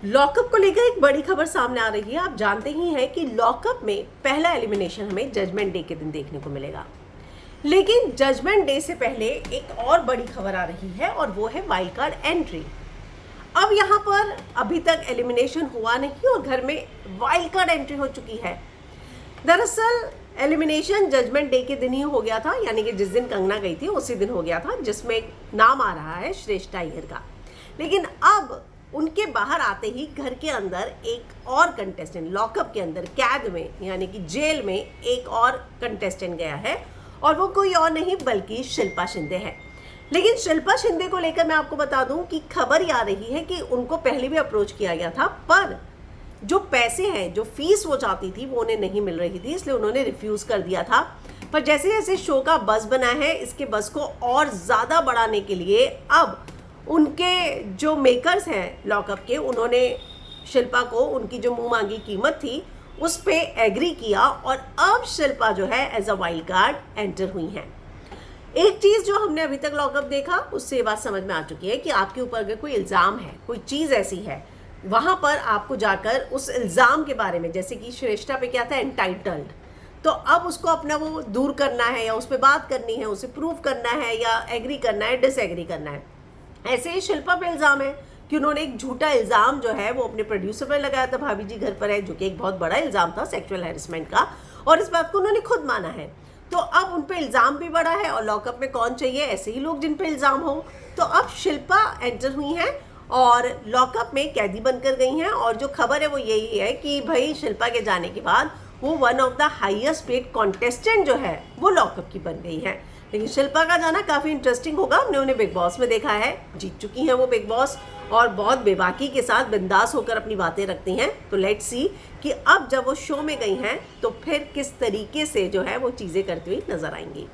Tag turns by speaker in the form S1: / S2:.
S1: Lockup को लेकर एक बड़ी खबर सामने आ रही है। आप जानते ही हैं कि लॉकअप में पहला एलिमिनेशन हमें जजमेंट डे के दिन देखने को मिलेगा, लेकिन जजमेंट डे से पहले एक और बड़ी खबर आ रही है और वो है वाइल्ड कार्ड एंट्री। अब यहाँ पर अभी तक एलिमिनेशन हुआ नहीं और घर में वाइल्ड कार्ड एंट्री हो चुकी है। दरअसल एलिमिनेशन जजमेंट डे के दिन ही हो गया था, यानी कि जिस दिन कंगना गई थी उसी दिन हो गया था, जिसमें एक नाम आ रहा है श्रेष्ठा अय्यर का। लेकिन अब उनके बाहर आते ही घर के अंदर एक और कंटेस्टेंट, लॉकअप के अंदर कैद में यानी कि जेल में एक और कंटेस्टेंट गया है और वो कोई और नहीं बल्कि शिल्पा शिंदे है। लेकिन शिल्पा शिंदे को लेकर मैं आपको बता दूं कि खबर ये आ रही है कि उनको पहले भी अप्रोच किया गया था, पर जो पैसे हैं, जो फीस वो चाहती थी वो उन्हें नहीं मिल रही थी, इसलिए उन्होंने रिफ्यूज़ कर दिया था। पर जैसे जैसे शो का बज़ बना है, इसके बज़ को और ज़्यादा बढ़ाने के लिए अब उनके जो मेकर्स हैं लॉकअप के, उन्होंने शिल्पा को उनकी जो मुंह मांगी कीमत थी उस पे एग्री किया और अब शिल्पा जो है as a wild card enter हुई हैं। एक चीज़ जो हमने अभी तक लॉकअप देखा उससे ये बात समझ में आ चुकी है कि आपके ऊपर अगर कोई इल्ज़ाम है, कोई चीज़ ऐसी है, वहाँ पर आपको जाकर उस इल्ज़ाम के बारे में, जैसे कि श्रेष्ठा पे क्या था एंटाइटल्ड, तो अब उसको अपना वो दूर करना है या उस पर बात करनी है, उसे प्रूव करना है या एग्री करना है, डिसएग्री करना है। ऐसे ही शिल्पा पे इल्ज़ाम है कि उन्होंने एक झूठा इल्ज़ाम जो है वो अपने प्रोड्यूसर पर लगाया था, भाभी जी घर पर है, जो कि एक बहुत बड़ा इल्ज़ाम था सेक्सुअल हैरेसमेंट का, और इस बात को उन्होंने खुद माना है। तो अब उन पे इल्ज़ाम भी बढ़ा है और लॉकअप में कौन चाहिए ऐसे ही लोग जिन पे इल्ज़ाम हो। तो अब शिल्पा एंटर हुई हैं और लॉकअप में कैदी बनकर गई हैं और जो खबर है वो यही है कि भाई शिल्पा के जाने के बाद वो one of the highest paid contestant जो है वो लॉकअप की बन गई है। लेकिन शिल्पा का जाना काफ़ी इंटरेस्टिंग होगा। हमने उन्हें बिग बॉस में देखा है, जीत चुकी हैं वो बिग बॉस और बहुत बेबाकी के साथ बिंदास होकर अपनी बातें रखती हैं। तो लेट्स सी कि अब जब वो शो में गई हैं तो फिर किस तरीके से जो है वो चीज़ें करती हुई नजर आएंगी।